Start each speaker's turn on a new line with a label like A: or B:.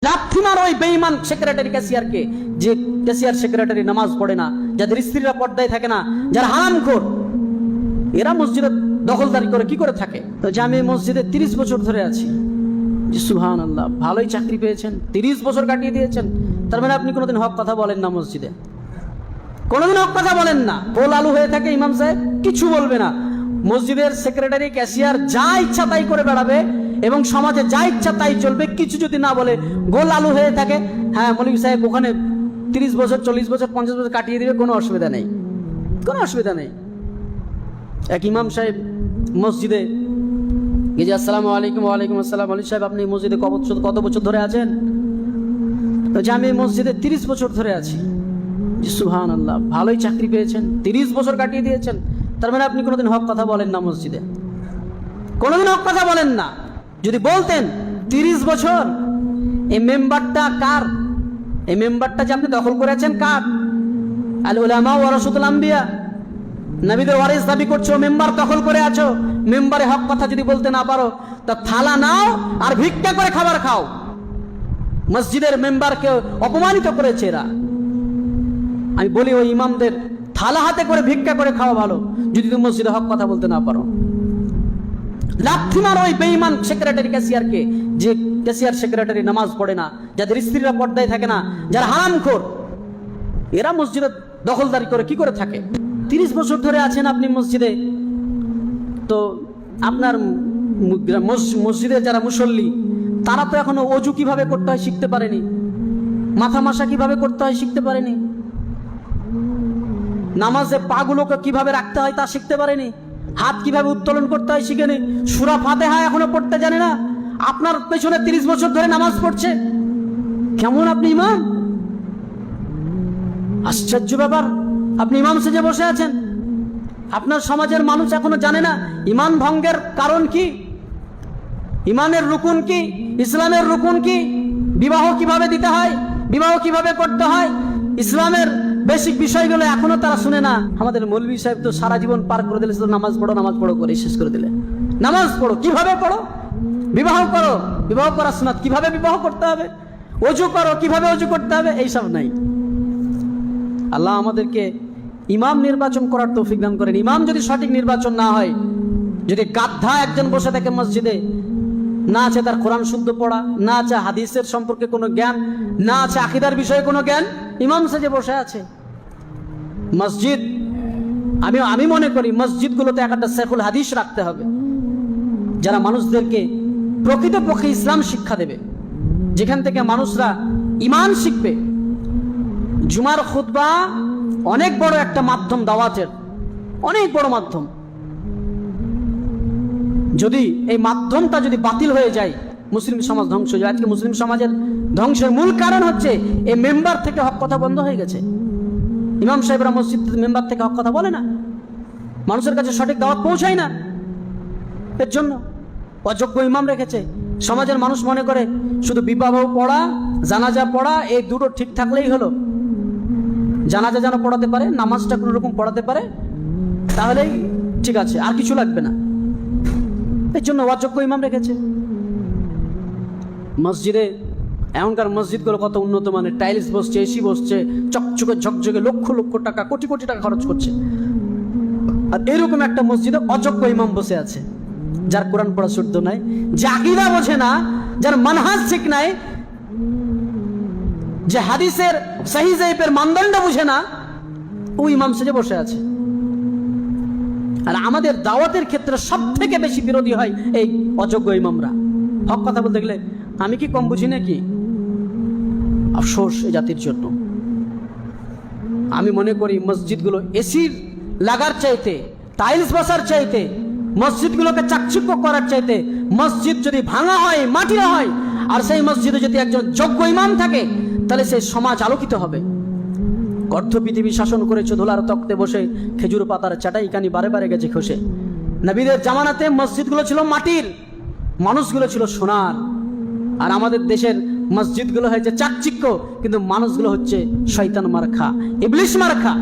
A: লাথি মারো ওই বেঈমান সেক্রেটারি ক্যাশিয়ারকে, যে ক্যাশিয়ার সেক্রেটারি নামাজ পড়ে না, যাদের স্ত্রীরা পর্দায় থাকে না, যারা হারামখোর, এরা মসজিদে দখলদারি করে কি করে থাকে। তো জামি মসজিদে 30 বছর ধরে আছি। সুবহানাল্লাহ, ভালোই চাকরি পেয়েছেন, 30 বছর কাটিয়ে দিয়েছেন। তার মানে আপনি কোনোদিন হক কথা বলেন না মসজিদে, কোনোদিন হক কথা বলেন না। পোল আলু হয়ে থাকে ইমাম সাহেব, কিছু বলবে না। মসজিদের সেক্রেটারি ক্যাশিয়ার যা ইচ্ছা তাই করে বেড়াবে এবং সমাজে যা ইচ্ছা তাই চলবে, কিছু যদি না বলে গোল আলু হয়ে থাকে, হ্যাঁ মৌলভী সাহেব ওখানে 30 বছর 40 বছর 50 বছর কাটিয়ে দিবে, কোনো অসুবিধা নেই, কোনো অসুবিধা নেই। এক ইমাম সাহেব মসজিদে গিয়ে আসসালামু আলাইকুম। ওয়ালাইকুম আসসালাম। আলী সাহেব আপনি মসজিদে কত বছর ধরে আছেন? তো আমি মসজিদে 30 বছর ধরে আছি। সুবহানাল্লাহ, ভালোই চাকরি পেয়েছেন, 30 বছর কাটিয়ে দিয়েছেন। তার মানে আপনি কোনোদিন হক কথা বলেন না মসজিদে, কোনোদিন হক কথা বলেন না। যদি বলতেন 30 বছর, এই মেম্বারটা কার? এই মেম্বারটা যে আপনি দখল করেছেন কার? আল উলামা ওয়ারাসাতুল আম্বিয়া, নবীদের ওয়ারিস দাবি করছো, মেম্বার দখল করে আছো। মেম্বারে হক কথা যদি বলতে না পারো, তা থালা নাও আর ভিক্ষা করে খাবার খাও। মসজিদের মেম্বারকে অপমানিত করেছে এরা। আমি বলি ওই ইমামদের থালা হাতে করে ভিক্ষা করে খাওয়া ভালো, যদি তুমি মসজিদে হক কথা বলতে না পারো। লাথি মারো ওই বেঈমান সেক্রেটারি ক্যাশিয়ারকে, যে ক্যাশিয়ার সেক্রেটারি নামাজ পড়ে না, যাদের স্ত্রীরা পর্দায় থাকে না, যারা হারামখোর, এরা মসজিদে দখলদারি করে কি করে থাকে। 30 বছর ধরে আছেন আপনি মসজিদে, তো আপনার মসজিদে যারা মুসল্লি, তারা তো এখনো অজু কিভাবে করতে হয় শিখতে পারেনি, মাথা মাসা কিভাবে করতে হয় শিখতে পারেনি, নামাজে পাগুলোকে কিভাবে রাখতে হয় তা শিখতে পারেনি, হাত কিভাবে উত্তোলন করতে হয় শিখেনি, সূরা ফাতিহা এখনো পড়তে জানে না। আপনার পেছনে 30 বছর ধরে নামাজ পড়ছে, কেমন আপনি ইমাম? আশ্চর্য ব্যাপার, আপনি ইমাম সেজে বসে আছেন। আপনার সমাজের মানুষ এখনো জানে না ইমান ভঙ্গের কারণ কি, ইমানের রুকুন কি, ইসলামের রুকুন কি, বিবাহ কিভাবে দিতে হয়, বিবাহ কিভাবে করতে হয়, ইসলামের বেসিক বিষয়গুলো এখনো তারা শুনে না। আমাদের মৌলভী সাহেব তো সারা জীবন পার করে দিলে, নামাজ পড়ো করে শেষ করে দিলে। নামাজ পড়ো, কিভাবে পড়ো? বিবাহ করো, বিবাহ করার সুন্নাত, কিভাবে বিবাহ করতে হবে? ওযু করো, কিভাবে ওযু করতে হবে? এইসব নাই। আল্লাহ আমাদেরকে ইমাম নির্বাচন করার তৌফিক দান করেন। ইমাম যদি সঠিক নির্বাচন না হয়, যদি গাধা একজন বসে থাকে মসজিদে, না আছে তার কোরআন শুদ্ধ পড়া, না আছে হাদিসের সম্পর্কে কোনো জ্ঞান, না আছে আকীদার বিষয়ে কোনো জ্ঞান, ইমাম সেজে বসে আছে। মসজিদ, আমি মনে করি মসজিদগুলোতে একটা শেখুল হাদিস রাখতে হবে, যারা মানুষদেরকে প্রকৃতপক্ষে ইসলাম শিক্ষা দেবে, যেখান থেকে মানুষরা ঈমান শিখবে। জুমার খুতবা অনেক বড় একটা মাধ্যম, দাওয়াতের অনেক বড় মাধ্যম। যদি এই মাধ্যমটা যদি বাতিল হয়ে যায়, মুসলিম সমাজ ধ্বংস হয়ে যায়। আজকে মুসলিম সমাজের ধ্বংসের মূল কারণ হচ্ছে এই মেম্বার থেকে হক কথা বন্ধ হয়ে গেছে। ইমাম সাহেবরা মসজিদ মেম্বার থেকে হক কথা বলে না, মানুষের কাছে সঠিক দাওয়াত পৌঁছায় না। এর জন্য অযোগ্য ইমাম রেখেছে। সমাজের মানুষ মনে করে শুধু বিবাহ পড়া, জানাজা পড়া, এই দুটো ঠিক থাকলেই হলো। জানাজা যেন পড়াতে পারে, নামাজটা কোনো রকম পড়াতে পারে, তাহলেই ঠিক আছে, আর কিছু লাগবে না। এর জন্য অযোগ্য ইমাম রেখেছে। মসজিদে এখনকার মসজিদগুলো কত উন্নত মানের, টাইলস বসছে, এসি বসছে, চকচকে ঝকঝকে, লক্ষ লক্ষ টাকা, কোটি কোটি টাকা খরচ করছে। আর এরকম একটা মসজিদে অযোগ্য ইমাম বসে আছে, যার কোরআন পড়া শুদ্ধ নাই, যে আকীদা বোঝে না, যার মানহাজ ঠিক নাই, যে হাদিসের সহিহ যায়েফের মানদণ্ড বুঝে না, ওই ইমাম সেজে বসে আছে। আর আমাদের দাওয়াতের ক্ষেত্রে সব থেকে বেশি বিরোধী হয় এই অযোগ্য ইমামরা। হক কথা বলতে গেলে আমি কি কম বুঝি নাকি? আফসোস এই জাতির জন্য। আমি মনে করি মসজিদগুলো এসির লাগার চাইতে, টাইলস বসার চাইতে, মসজিদগুলোকে চাকচিক্য করার চাইতে, মসজিদ যদি ভাঙা হয়, মাটির হয়, আর সেই মসজিদে যদি একজন যোগ্য ইমাম থাকে, তাহলে সেই সমাজ আলোকিত হবে। অর্ধ পৃথিবী শাসন করেছে ধুলার তক্তে বসে, খেজুর পাতার চাটাই কানি বারে বারে গেছে খসে। নবীদের জামানাতে মসজিদগুলো ছিল মাটির, মানুষগুলো ছিল সোনার। আর আমাদের দেশের মসজিদগুলো হয়েছে চাকচিক্য, কিন্তু মানুষগুলো হচ্ছে শয়তান মার্কা, ইবলিশ মার্কা।